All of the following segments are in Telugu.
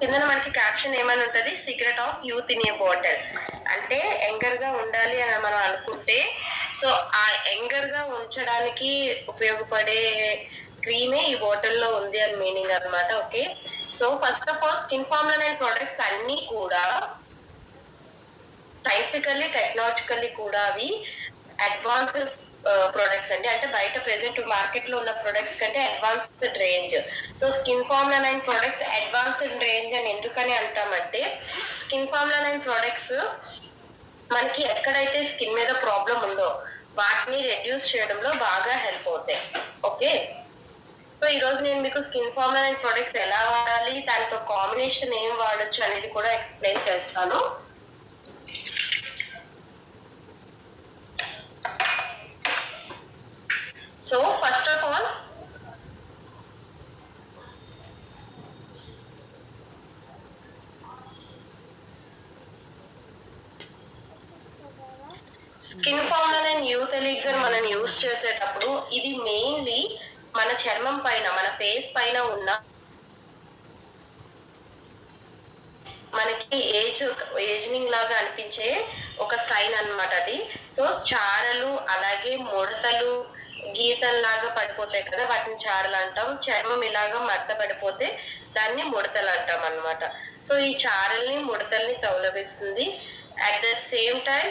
కింద మనకి క్యాప్షన్ ఏమని ఉంటది, secret of youth in a bottle. అంటే యంగర్ గా ఉండాలి అని మనం అనుకుంటే సో ఆ యంగర్ గా ఉంచడానికి ఉపయోగపడే క్రీమే ఈ బాటిల్లో ఉంది అని మీనింగ్ అనమాట. Okay, so first of all skin formula and products అన్ని కూడా సైంటిఫికల్లీ టెక్నాలజికల్లీ కూడా అవి అడ్వాన్స్డ్ ప్రొడక్ట్స్ అండి. అంటే బయట ప్రెసెంట్ మార్కెట్ లో ఉన్న ప్రొడక్ట్స్ కంటే advanced range. So skin formula and products advanced range అని ఎందుకని అంటామంటే స్కిన్ ఫార్ములా అండ్ ప్రొడక్ట్స్ మనకి ఎక్కడైతే స్కిన్ మీద ప్రాబ్లం ఉందో వాటిని రెడ్యూస్ చేయడంలో బాగా హెల్ప్ అవుతాయి. ఓకే, సో ఈ రోజు నేను మీకు స్కిన్ ఫార్ములా అండ్ ప్రొడక్ట్స్ ఎలా వాడాలి, దాంతో కాంబినేషన్ ఏం వాడచ్చు అనేది కూడా ఎక్స్ప్లెయిన్ చేస్తాను. So first of all skin formula and youth elixir మనం యూజ్ చేసేటప్పుడు ఇది మెయిన్లీ మన చర్మం పైన, మన ఫేస్ పైన ఉన్న మనకి ఏజింగ్ లాగా అనిపించే ఒక సైన్ అన్నమాట అది. సో చారలు అలాగే ముడతలు గీతల్లాగా పడిపోతాయి కదా, వాటిని చారలు అంటాం. చర్మం ఇలాగా మడత పడిపోతే దాన్ని ముడతలు అంటాం అన్నమాట. సో ఈ చారల్ని ముడతల్ని తౌలవిస్తుంది. At the same time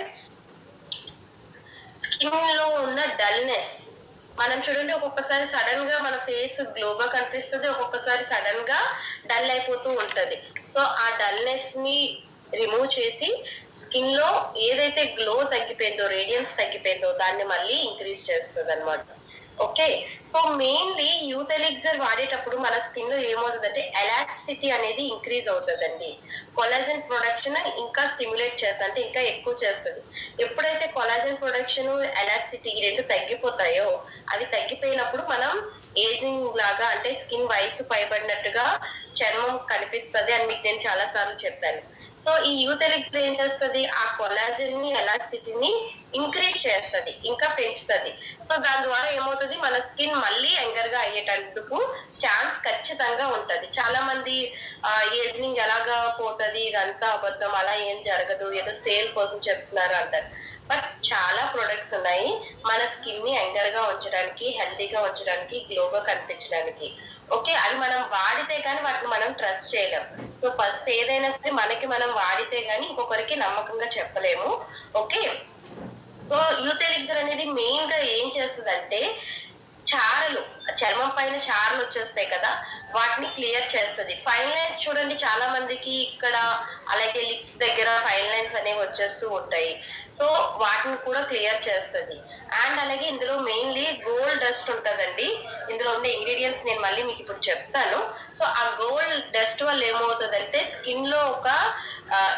skin లో ఉన్న డల్నెస్, మనం చూడండి ఒక్కొక్కసారి సడన్ గా మన ఫేస్ గ్లోగా కనిపిస్తుంది, ఒక్కొక్కసారి సడన్ గా డల్ అయిపోతూ ఉంటది. సో ఆ డల్నెస్ ని రిమూవ్ చేసి స్కిన్ లో ఏదైతే గ్లో తగ్గిపోయిందో, రేడియన్స్ తగ్గిపోయిందో దాన్ని మళ్ళీ ఇంక్రీజ్ చేస్తుంది అనమాట. Okay, so mainly youth elixir వాడేటప్పుడు మన స్కిన్ లో ఏమవుతుందంటే ఎలాస్టిసిటీ అనేది ఇంక్రీజ్ అవుతుందండి. కొలాజన్ ప్రొడక్షన్ ఇంకా స్టిమ్యులేట్ చేస్తుంది, అంటే ఇంకా ఎక్కువ చేస్తుంది. ఎప్పుడైతే కొలాజన్ ప్రొడక్షన్ ఎలాస్టిసిటీ రెండు తగ్గిపోతాయో, అవి తగ్గిపోయినప్పుడు మనం ఏజింగ్ లాగా, అంటే స్కిన్ వయసు పైబడినట్టుగా చర్మం కనిపిస్తుంది అని మీకు నేను చాలా సార్లు చెప్పాను. సో ఈ యూత్ ఎలిక్సర్ ఏం చేస్తుంది, ఆ కొలాజన్ ని ఎలాస్టిసిటీని ఇంక్రీజ్ చేస్తుంది, ఇంకా పెంచుతుంది. సో దాని ద్వారా ఏమవుతుంది, మన స్కిన్ మళ్ళీ యంగర్ గా అయ్యేటందుకు ఛాన్స్ ఖచ్చితంగా ఉంటది. చాలా మంది ఏజింగ్ ఎలాగా పోతుంది, ఇదంతా అబద్ధం, అలా ఏం జరగదు, ఏదో సేల్ కోసం చెప్తున్నారు అంటారు. బట్ చాలా ప్రొడక్ట్స్ ఉన్నాయి మన స్కిన్ ని యంగర్ గా ఉంచడానికి, హెల్తీగా ఉంచడానికి, గ్లోగా కనిపించడానికి. ఓకే, అది మనం వాడితే కానీ వాటిని మనం ట్రస్ట్ చేయలేం. సో ఫస్ట్ ఏదైనా సరే మనకి మనం వాడితే గానీ ఇంకొకరికి నమ్మకంగా చెప్పలేము. ఓకే, సో యూత్ ఎలిక్సర్ అనేది మెయిన్ గా ఏం చేస్తుందంటే చారలు, చర్మం పైన చారలు వచ్చేస్తాయి కదా, వాటిని క్లియర్ చేస్తుంది. ఫైన్ లైన్స్ చూడండి చాలా మందికి ఇక్కడ, అలాగే లిప్స్ దగ్గర ఫైన్ లైన్స్ అనేవి వచ్చేస్తూ ఉంటాయి. సో వాటిని కూడా క్లియర్ చేస్తుంది. అండ్ అలాగే ఇందులో మెయిన్లీ గోల్డ్ డస్ట్ ఉంటుందండి. ఇందులో ఉండే ఇంగ్రీడియంట్స్ నేను మళ్ళీ మీకు ఇప్పుడు చెప్తాను. సో ఆ గోల్డ్ డస్ట్ వల్ల ఏమవుతుందంటే స్కిన్ లో ఒక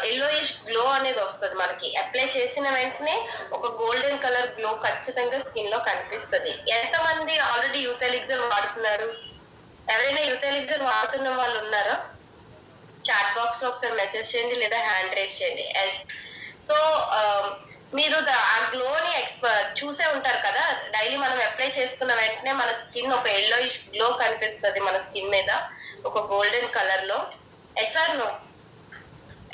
ఎల్లోయిష్ గ్లో అనేది వస్తుంది. మనకి అప్లై చేసిన వెంటనే ఒక గోల్డెన్ కలర్ గ్లో ఖచ్చితంగా స్కిన్ లో కనిపిస్తుంది. ఎంతమంది ఆల్రెడీ యూత్ ఎలిక్సర్ వాడుతున్నారు? ఎవరైనా యూత్ ఎలిక్సర్ వాడుతున్న వాళ్ళు ఉన్నారా? చాట్ బాక్స్ లో ఒకసారి మెసేజ్ చేయండి లేదా హ్యాండ్ రైజ్ చేయండి. సో మీరు ఆ గ్లోని చూసే ఉంటారు కదా, డైలీ మనం అప్లై చేసుకున్న వెంటనే మన స్కిన్ ఒక ఎల్లోయిష్ గ్లో కనిపిస్తుంది మన స్కిన్ మీద, ఒక గోల్డెన్ కలర్ లో. Yes or no?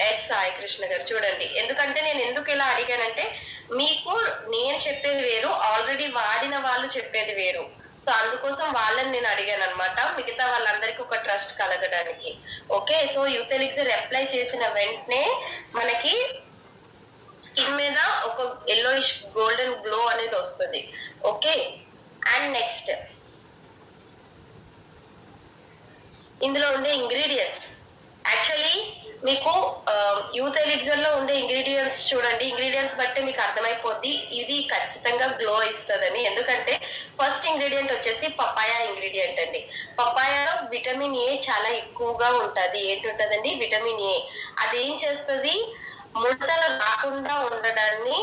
Yes Sai Krishna గారు చూడండి, ఎందుకంటే నేను ఎందుకు ఇలా అడిగానంటే మీకు నేను చెప్పేది వేరు, ఆల్రెడీ వాడిన వాళ్ళు చెప్పేది వేరు. సో అందుకోసం వాళ్ళని నేను అడిగాను అనమాట, మిగతా వాళ్ళందరికీ ఒక ట్రస్ట్ కలగడానికి. Okay, so youth elixir apply చేసిన వెంటనే మనకి స్కిన్ మీద ఒక ఎల్లోయిష్ గోల్డెన్ గ్లో అనేది వస్తుంది. ఓకే, అండ్ నెక్స్ట్ ఇందులో ఉండే ఇంగ్రీడియంట్స్, యాక్చువల్లీ మీకు యూత్ ఎలిక్సర్ లో ఉండే ఇంగ్రీడియంట్స్ చూడండి, ఇంగ్రీడియంట్స్ బట్టి మీకు అర్థమైపోద్ది ఇది ఖచ్చితంగా గ్లో ఇస్తుందని. ఎందుకంటే ఫస్ట్ ఇంగ్రీడియంట్ వచ్చేసి పపాయా ఇంగ్రీడియంట్ అండి. పపాయాలో విటమిన్ ఏ చాలా ఎక్కువగా ఉంటది. ఏంటుంటదండి? Vitamin A. అదేం చేస్తుంది, ముడతలు రాకుండా ఉండడాన్ని,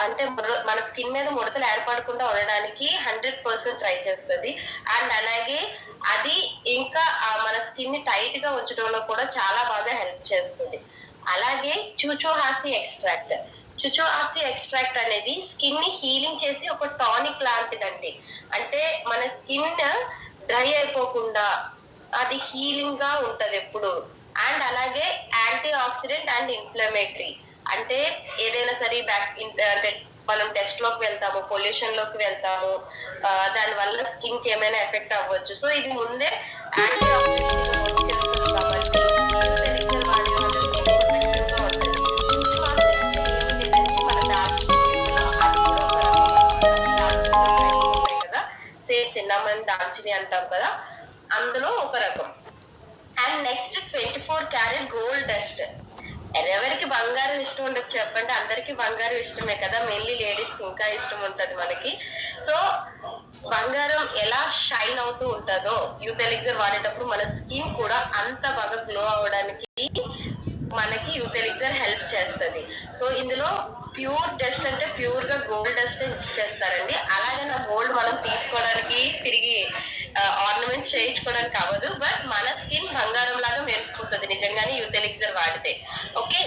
అంటే మన స్కిన్ మీద ముడతలు ఏర్పడకుండా ఉండడానికి 100% ట్రై చేస్తుంది. అండ్ అలాగే అది ఇంకా మన స్కిన్ ని టైట్ గా ఉంచడంలో కూడా చాలా బాగా హెల్ప్ చేస్తుంది. అలాగే చూచోహాసి ఎక్స్ట్రాక్ట్, చుచోహాసి ఎక్స్ట్రాక్ట్ అనేది స్కిన్ ని హీలింగ్ చేసి ఒక టానిక్ లాంటిదండి. అంటే మన స్కిన్ డ్రై అయిపోకుండా అది హీలింగ్ గా ఉంటది ఎప్పుడు. అండ్ అండ్ అలాగే యాంటీ ఆక్సిడెంట్ అండ్ ఇన్ఫ్లమేటరీ. అంటే ఏదైనా సరే అంటే మనం టెస్ట్ లోకి వెళ్తాము, పొల్యూషన్ లోకి వెళ్తాము, దాని వల్ల స్కిన్ కి ఏమైనా ఎఫెక్ట్ అవ్వచ్చు. సో ఇది ముందే యాంటీ ఆక్సిడెంట్ కాబట్టి సిన్నమన్ దాల్చిని అంటాం కదా, అందులో ఒక రకం. And next 24 carat gold dust. ఎవరికి బంగారం ఇష్టం ఉండదు చెప్పండి, అందరికి బంగారం ఇష్టమే కదా, మెయిన్లీ లేడీస్ ఇంకా ఇష్టం ఉంటది మనకి. సో బంగారం ఎలా షైన్ అవుతూ ఉంటుందో యూత్ ఎలిక్సర్ వాడేటప్పుడు మన స్కిన్ కూడా అంత బాగా గ్లో అవడానికి మనకి యూత్ ఎలిక్సర్ హెల్ప్ చేస్తుంది. సో ఇందులో ప్యూర్ డస్ట్ అంటే ప్యూర్ గా గోల్డ్ డస్ట్ మిక్స్ చేస్తారండి. అలాగే నా గోల్డ్ మనం తీసుకోవడానికి తిరిగి ఆర్నమెంట్స్ చేయించుకోవడానికి అవ్వదు, బట్ మన స్కిన్ బంగారం లాగా మెరిసిపోతుంది నిజంగానే యూత్ ఎలిక్సర్ వాడితే. ఓకే,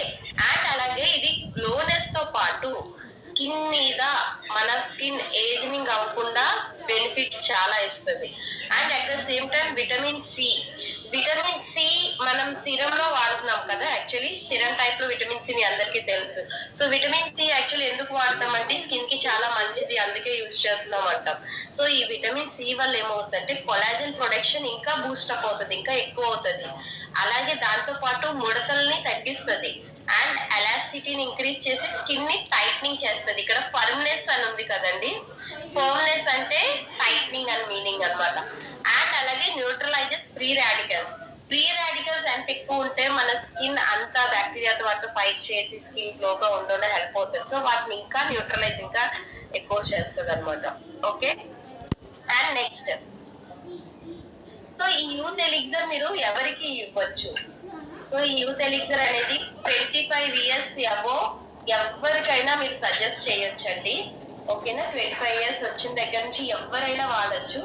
అండ్ అలాగే ఇది గ్లోనెస్ తో పాటు స్కిన్ మీద మన స్కిన్ ఏజింగ్ అవ్వకుండా బెనిఫిట్స్ చాలా ఇస్తుంది. And at the same time vitamin C మనం సిరం లో వాడుతున్నాం కదా, యాక్చువల్లీ సిరం టైప్ లో విటమిన్ సి మీ అందరికీ తెలుసు. సో విటమిన్ సి యాక్చువల్లీ ఎందుకు వాడతామంటే స్కిన్ కి చాలా మంచిది, అందుకే యూజ్ చేస్తున్నాం అంటాం. సో ఈ విటమిన్ సి వల్ల ఏమవుతుందంటే కొలాజన్ ప్రొడక్షన్ ఇంకా బూస్టప్ అవుతుంది, ఇంకా ఎక్కువ అవుతుంది. అలాగే దాంతో పాటు ముడతల్ని తగ్గిస్తుంది అండ్ ఎలాస్టిసిటీని ఇంక్రీజ్ చేసి స్కిన్ ని టైట్నింగ్ చేస్తుంది. ఇక్కడ ఫర్మ్నెస్ అని ఉంది కదండి, ఫర్మ్నెస్ అంటే టైట్నింగ్ అని మీనింగ్ అనమాట. అండ్ అలాగే న్యూట్రలైజెస్ ఫ్రీ రాడికల్స్ ఎంత ఎక్కువ ఉంటే మన స్కిన్ అంతా బ్యాక్టీరియాతో వాటితో ఫైట్ చేసి స్కిన్ గ్లోగా ఉండడం హెల్ప్ అవుతుంది. సో వాటిని ఇంకా న్యూట్రలైజ్ ఇంకా ఎక్కువ చేస్తుంది అనమాట. ఓకే, అండ్ నెక్స్ట్ సో ఈ యూత్ ఎలిక్సర్ మీరు ఎవరికి ఇవ్వచ్చు? సో ఈ యూత్ ఎలిక్సర్ అనేది 25 ఇయర్స్ అబో ఎవరికైనా మీరు సజెస్ట్ చేయొచ్చండి. ఓకేనా, 25 ఇయర్స్ వచ్చిన దగ్గర నుంచి ఎవరైనా వాడచ్చు.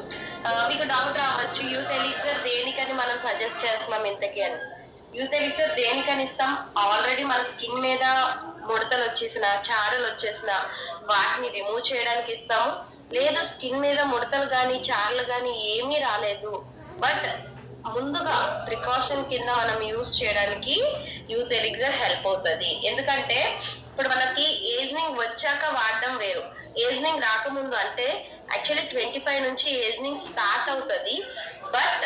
మీకు డౌట్ రావచ్చు, యూత్ ఎలిక్సర్ దేనికని మనం సజెస్ట్ చేస్తున్నాం ఇంతకీ అని. యూత్ ఎలిక్సర్ దేనికని ఇస్తాం? ఆల్రెడీ మన స్కిన్ మీద ముడతలు వచ్చేసిన, చారలు వచ్చేసిన వాటిని రిమూవ్ చేయడానికి ఇస్తాము. లేదు స్కిన్ మీద ముడతలు కానీ చారలు కానీ ఏమీ రాలేదు, బట్ ముందుగా ప్రికాషన్ కింద మనం యూజ్ చేయడానికి యూత్ ఎలిక్సర్ హెల్ప్ అవుతుంది. ఎందుకంటే ఇప్పుడు మనకి ఏజ్నింగ్ వచ్చాక వాడడం వేరు, ఏజ్నింగ్ రాకముందు అంటే యాక్చువల్లీ 25 నుంచి ఏజ్నింగ్ స్టార్ట్ అవుతుంది, బట్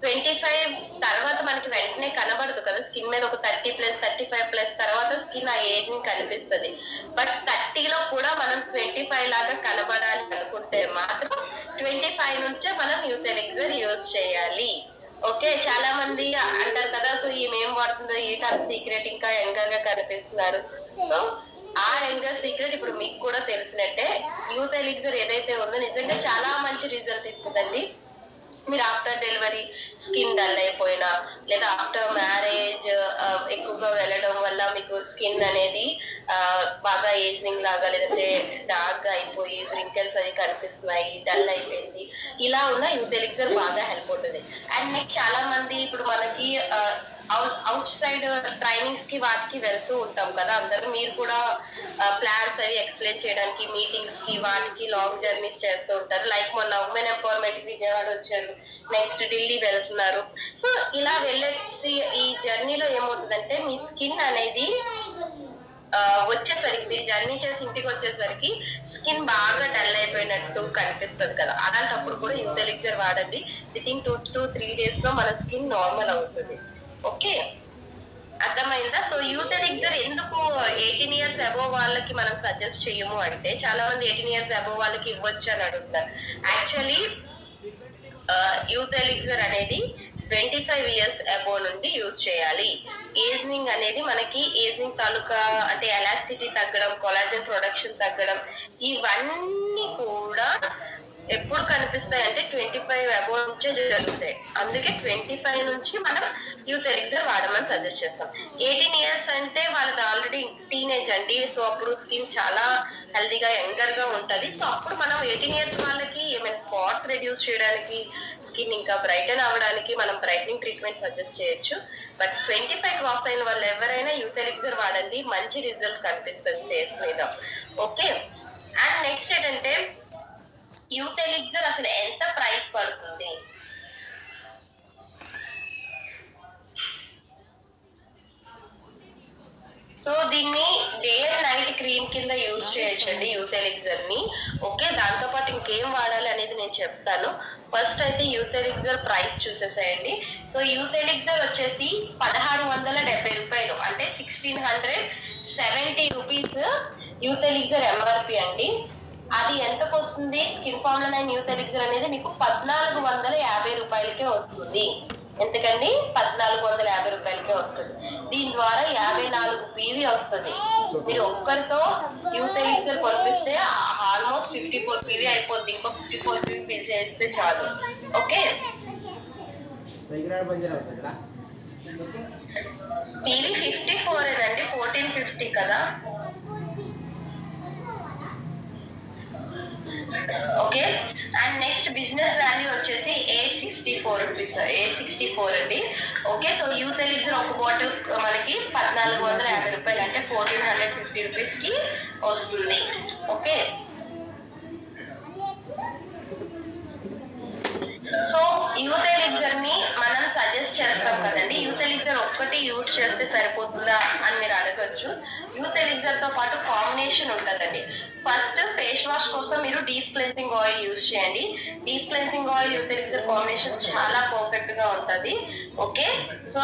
25 తర్వాత మనకి వెంటనే కనబడదు కదా స్కిన్ మీద. ఒక 30+, 35+ తర్వాత స్కిన్ ఆ ఏజ్నింగ్ కనిపిస్తుంది. బట్ 30లో కూడా మనం 25 లాగా కనబడాలి అనుకుంటే మాత్రం 25 నుంచే మనం యూత్ ఎలిక్సర్ యూజ్ చేయాలి. ఓకే, చాలా మంది అంటారు కదా, సో ఏం వాడుతుందో ఏంటి అంత సీక్రెట్, ఇంకా యంగర్ గా కనిపిస్తున్నారు. సో ఆ యంగర్ సీక్రెట్ ఇప్పుడు మీకు కూడా తెలిసినట్టే. యూత్ ఎలిక్సర్ ఏదైతే ఉందో నిజంగా చాలా మంచి రిజల్ట్ ఇస్తుందండి. మీరు ఆఫ్టర్ డెలివరీ స్కిన్ డల్ అయిపోయినా, లేదా ఆఫ్టర్ మ్యారేజ్ ఎక్కువగా వెళ్ళడం వల్ల మీకు స్కిన్ అనేది బాగా ఏజింగ్ లాగా, లేదంటే డార్క్ గా అయిపోయి రింకిల్స్ అవి కనిపిస్తున్నాయి, డల్ అయిపోయింది, ఇలా ఉన్న యూత్ ఎలిక్సర్ బాగా హెల్ప్ అవుతుంది. అండ్ నెక్స్ట్ చాలా మంది ఇప్పుడు మనకి అవుట్ సైడ్ ట్రైనింగ్స్ కి వాటికి వెళ్తూ ఉంటాం కదా అందరూ. మీరు కూడా ప్లాన్స్ అవి ఎక్స్ప్లెయిన్ చేయడానికి మీటింగ్స్ కి వాటికి లాంగ్ జర్నీస్ చేస్తూ ఉంటారు. లైక్ మొన్న ఉమెన్ ఎంపవర్మెంట్ విజయవాడ వచ్చారు, నెక్స్ట్ ఢిల్లీ వెళ్తున్నారు. సో ఇలా వెళ్ళేసి ఈ జర్నీలో ఏమవుతుందంటే మీ స్కిన్ అనేది వచ్చేసరికి, మీరు జర్నీ చేసి ఇంటికి వచ్చేసరికి స్కిన్ బాగా డల్ అయిపోయినట్టు కనిపిస్తుంది కదా, అలాంటప్పుడు కూడా యూత్ ఎలిక్సర్ వాడండి. వితిన్ 2 to 3 days లో మన స్కిన్ నార్మల్ అవుతుంది. ఓకే, అర్థమైందా? సో యూత్ ఎలిక్సర్ ఎందుకు 18 ఇయర్స్ అబోవ్ వాళ్ళకి మనం సజెస్ట్ చేయము అంటే, చాలా మంది 18 ఇయర్స్ అబోవ్ వాళ్ళకి ఇవ్వచ్చు అని అడుగుతారు. యాక్చువల్లీ యూత్ ఎలిక్సర్ అనేది 25 ఇయర్స్ అబోవ్ నుండి యూజ్ చేయాలి. ఏజింగ్ అనేది మనకి ఏజింగ్ తాలూకా అంటే ఎలాస్టిసిటీ తగ్గడం, కొలాజన్ ప్రొడక్షన్ తగ్గడం, ఇవన్నీ కూడా ఎప్పుడు కనిపిస్తాయి అంటే 25 అబోవ్ నుంచే జరుగుతాయి. అందుకే 25 నుంచి మనం యూత్ ఎలిక్సర్ వాడమని సజెస్ట్ చేస్తాం. 18 ఇయర్స్ అంటే వాళ్ళది ఆల్రెడీ టీనేజ్ అండి. సో అప్పుడు స్కిన్ చాలా హెల్దీగా యంగర్ గా ఉంటది. సో అప్పుడు మనం 18 ఇయర్స్ వాళ్ళకి ఏమైనా స్పాట్స్ రెడ్యూస్ చేయడానికి, స్కిన్ ఇంకా బ్రైటన్ అవ్వడానికి మనం బ్రైట్నింగ్ ట్రీట్మెంట్ సజెస్ట్ చేయొచ్చు. బట్ 25 క్రాస్ అయిన వాళ్ళు ఎవరైనా యూత్ ఎలిక్సర్ వాడండి, మంచి రిజల్ట్ కనిపిస్తుంది ఫేస్ మీద. ఓకే, అండ్ నెక్స్ట్ ఏంటంటే యూత్ ఎలిక్సర్ అసలు ఎంత ప్రైస్ పడుతుంది? దీన్ని డే అండ్ నైట్ క్రీమ్ కింద యూజ్ చేయొచ్చండి యూత్ ఎలిక్సర్ ని. ఓకే, దాంతో పాటు ఇంకేం వాడాలి అనేది నేను చెప్తాను. ఫస్ట్ అయితే యూత్ ఎలిక్సర్ ప్రైస్ చూసేసేయండి. సో యూత్ ఎలిక్సర్ వచ్చేసి 1670 రూపాయలు, అంటే 1670 రూపీస్ యూత్ ఎలిక్సర్ ఎంఆర్పి అండి. అది ఎంతకు వస్తుంది? స్కిన్ ఫార్ములా 9 యూత్ ఎలిక్సర్ అనేది మీకు 1450 రూపాయలకే వస్తుంది. ఎంతకండి? 1450 రూపాయలకే వస్తుంది. దీని ద్వారా 54 పీవీ వస్తుంది. మీరు ఒక్కరితో యూత్ ఎలిక్సర్ కొనిపిస్తే ఆల్మోస్ట్ 54 పీవీ అయిపోద్ది. ఇంకో 54 పీవీ బిల్ చేస్తే చాలు. ఓకే, పీవీ 54 అండి, 1450 కదా. Okay, and next business value వచ్చేసి 864 రూపీస్, 864 అండి. ఓకే, సో యూత్ ఎలిక్సర్ ఒక బాటిల్ మనకి 1450 రూపాయలు, అంటే 1450 రూపీస్ కి వస్తుంది. ఓకే, సో యూత్ ఎలిక్సర్ ని మనం సజెస్ట్ చేస్తాం కదండి. యూత్ ఎలిక్సర్ ఒక్కటి యూజ్ చేస్తే సరిపోతుందా అని మీరు అడగచ్చు. యూత్ ఎలిక్సర్ తో పాటు కాంబినేషన్ ఉంటుందండి. ఫస్ట్ ఫేస్ వాష్ కోసం మీరు డీప్ క్లెన్సింగ్ ఆయిల్ యూజ్ చేయండి. Deep cleansing oil youth elixir combination చాలా పర్ఫెక్ట్ గా ఉంటది. Okay, so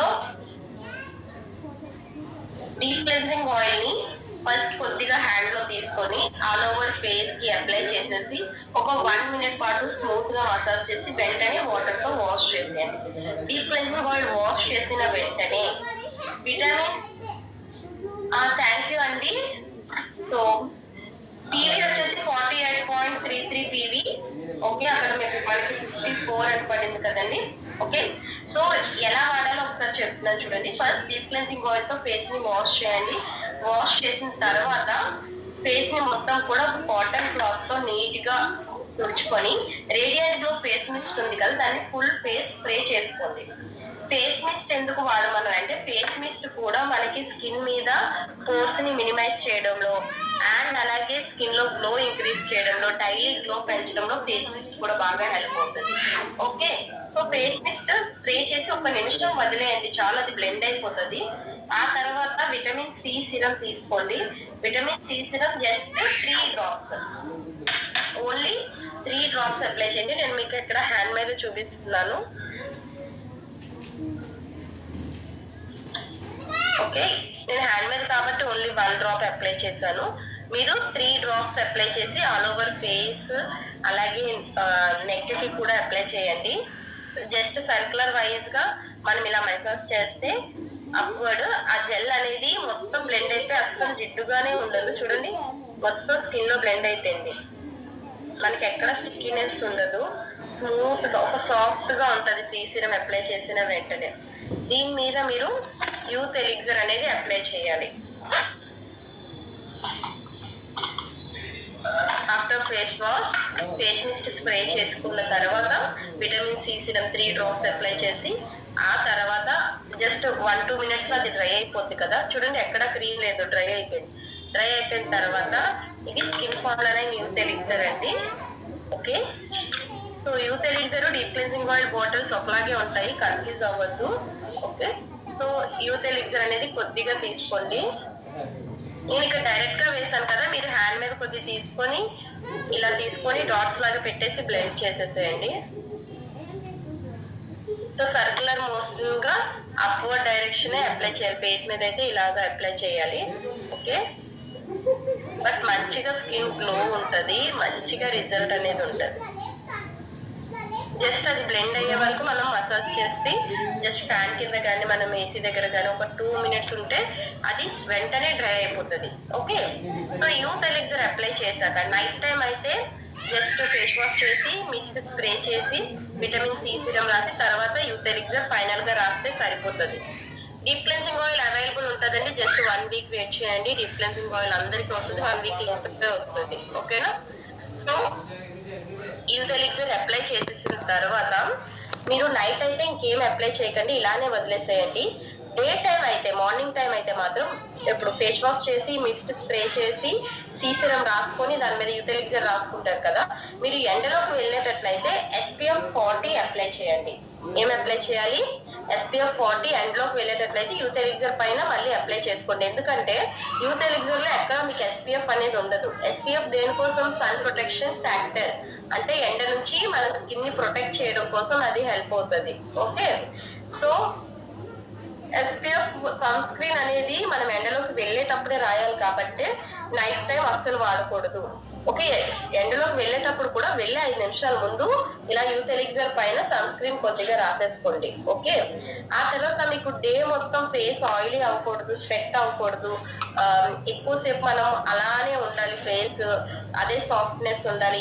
deep cleansing oil ని ఫస్ట్ కొద్దిగా హ్యాండ్ లో తీసుకొని ఆల్ ఓవర్ ఫేస్ కి అప్లై చేసేసి ఒక 1 మినిట్ పాటు స్మూత్ గా మసాజ్ చేసి వెంటనే వాటర్ తో వాష్ చేసేయండి. డీప్ క్లెన్సింగ్ ఆయిల్ వాష్ చేసిన వెంటనే విటమిన్ థ్యాంక్ యూ అండి. సో పీవీ వచ్చేసి 48.33 పీవీ. ఓకే, అక్కడ మీకు మనకి 54 అని పడింది కదండి. ఓకే, సో ఎలా వాడాలో ఒకసారి చెప్తున్నాను చూడండి. ఫస్ట్ డీప్ క్లెన్సింగ్ ఆయిల్ తో ఫేస్ ని వాష్ చేయండి. వాష్ చేసిన తర్వాత ఫేస్ ని మొత్తం కూడా కాటన్ క్లాత్ తో నీట్ గా తుడుచుకొని రేడియంట్ గ్లో ఫేస్ మిస్ట్ ఉంది కదా, దాన్ని ఫుల్ ఫేస్ స్ప్రే చేసుకోండి. ఫేస్ మిస్ట్ ఎందుకు వాడమన్నా అంటే ఫేస్ మిస్ట్ కూడా మనకి స్కిన్ మీద పోర్స్ ని మినిమైజ్ చేయడంలో అండ్ అలాగే స్కిన్ లో గ్లో ఇంక్రీజ్ చేయడంలో, డైలీ గ్లో పెంచడంలో ఫేస్ మిస్ట్ కూడా బాగా హెల్ప్ అవుతుంది. Okay, so face mist spray చేసి 1 నిమిషం వదిలేయండి, చాలా అది బ్లెండ్ అయిపోతుంది. ఆ తర్వాత విటమిన్ సి సిరం తీసుకోండి. Vitamin C serum just 3 drops, only 3 drops apply చేయండి. నేను మీకు ఇక్కడ హ్యాండ్ మీద చూపిస్తున్నాను. ఓకే, నేను హ్యాండ్ మీద కాబట్టి ఓన్లీ 1 డ్రాప్ అప్లై చేశాను. మీరు 3 డ్రాప్స్ అప్లై చేసి ఆల్ ఓవర్ ఫేస్ అలాగే నెక్ కి కూడా అప్లై చేయండి. జస్ట్ సర్క్యులర్ వైజ్ గా మనం ఇలా మసాజ్ చేస్తే అప్వర్డ్ ఆ జెల్ అనేది మొత్తం బ్లెండ్ అయితే అస్సలు జిడ్డుగానే ఉండదు. చూడండి, మొత్తం స్కిన్ లో బ్లెండ్ అయిపోయింది. మనకి ఎక్కడ స్టిక్కీనెస్ ఉండదు, స్మూత్ గా ఒక సాఫ్ట్ గా ఉంటది సీ సిరం అప్లై చేసిన వెంటనే. దీని మీద మీరు యూత్ ఎలిక్సర్ అనేది అప్లై చేయాలి. After face wash face mist spray చేసుకున్న తర్వాత vitamin C serum 3 drops apply చేసి ఆ తర్వాత జస్ట్ 1-2 మినిట్స్ లో అది డ్రై అయిపోద్ది కదా. చూడండి, ఎక్కడ క్రీమ్ లేదు, డ్రై అయిపోయింది. డ్రై అయిపోయిన తర్వాత ఇది స్కిన్ ఫార్ములా 9 యూత్ ఎలిక్సర్ అండి. Okay, so youth elixir deep cleansing oil bottles ఒకలాగే ఉంటాయి, కన్ఫ్యూజ్ అవ్వద్దు. ఓకే, సో యూత్ ఎలిక్సర్ అనేది కొద్దిగా తీసుకోండి. నేను ఇక్కడ డైరెక్ట్ గా వేసాను కదా, మీరు హ్యాండ్ మీద కొద్దిగా తీసుకొని ఇలా తీసుకొని డాట్స్ లాగా పెట్టేసి బ్లెండ్ చేసేసేయండి. సో సర్క్యులర్ మోషన్ గా అప్వర్డ్ డైరెక్షన్ అప్లై చేయాలి. ఫేస్ మీద అయితే ఇలాగా అప్లై చేయాలి. ఓకే, బట్ మంచిగా స్కిన్ గ్లో ఉంటది, మంచిగా రిజల్ట్ అనేది ఉంటది. జస్ట్ అది బ్లెండ్ అయ్యే వరకు మనం మసాజ్ చేస్తే జస్ట్ ఫ్యాన్ కింద కానీ మనం ఏసీ దగ్గర కానీ ఒక 2 మినిట్స్ ఉంటే అది వెంటనే డ్రై అయిపోతుంది. Okay, so youth elixir apply చేశాక నైట్ టైం అయితే జస్ట్ ఫేస్ వాష్ చేసి మిస్ట్ స్ప్రే చేసి విటమిన్ సి సిరం రాసి తర్వాత యూత్ ఎలిక్సర్ ఫైనల్ గా రాస్తే సరిపోతుంది. డీప్ క్లెన్సింగ్ ఆయిల్ అవైలబుల్ ఉంటుందండి. జస్ట్ 1 వీక్ వెయిట్ చేయండి. డీప్ క్లెన్సింగ్ ఆయిల్ అందరికీ వస్తుంది, 1 వీక్ లోపలే వస్తుంది. ఓకేనా? సో యూత్ ఎలిక్సర్ అప్లై చేసేసిన తర్వాత మీరు నైట్ అయితే ఇంకేం అప్లై చేయకండి, ఇలానే వదిలేసేయండి. డే టైం అయితే మార్నింగ్ టైం అయితే మాత్రం ఇప్పుడు ఫేస్ వాష్ చేసి మిస్ట్ స్ప్రే చేసి సీసిరం రాసుకొని దాని మీద యూత్ ఎలిక్సర్ రాసుకుంటారు కదా, మీరు ఎండలోకి వెళ్ళేటట్లయితే SPF 40 అప్లై చేయండి. ఏం అప్లై చేయాలి? SPF 40 ఎండ్ లోకి వెళ్ళేటట్లయితే యూత్ ఎలిక్సర్ పైన మళ్ళీ అప్లై చేసుకోండి. ఎందుకంటే యూత్ ఎలిక్సర్ లో ఎక్కడ మీకు SPF అనేది ఉండదు. SPF దేనికోసం? సన్ ప్రొటెక్షన్ ఫ్యాక్టర్, అంటే ఎండ నుంచి మన స్కిన్ ని ప్రొటెక్ట్ చేయడం కోసం అది హెల్ప్ అవుతుంది. Okay, so SPF sunscreen అనేది మనం ఎండలోకి వెళ్ళేటప్పుడే రాయాలి కాబట్టి నైట్ టైం అస్సలు వాడకూడదు. ఓకే, ఎండలోకి వెళ్ళేటప్పుడు కూడా వెళ్ళే 5 నిమిషాల ముందు ఇలా యూత్ ఎలిక్సర్ పైన సన్ స్క్రీన్ కొద్దిగా రాసేసుకోండి. ఓకే, ఆ తర్వాత మీకు డే మొత్తం ఫేస్ ఆయిలీ అవ్వకూడదు, స్వెట్ అవ్వకూడదు, ఎక్కువసేపు మనం అలానే ఉండాలి, ఫేస్ అదే సాఫ్ట్నెస్ ఉండాలి.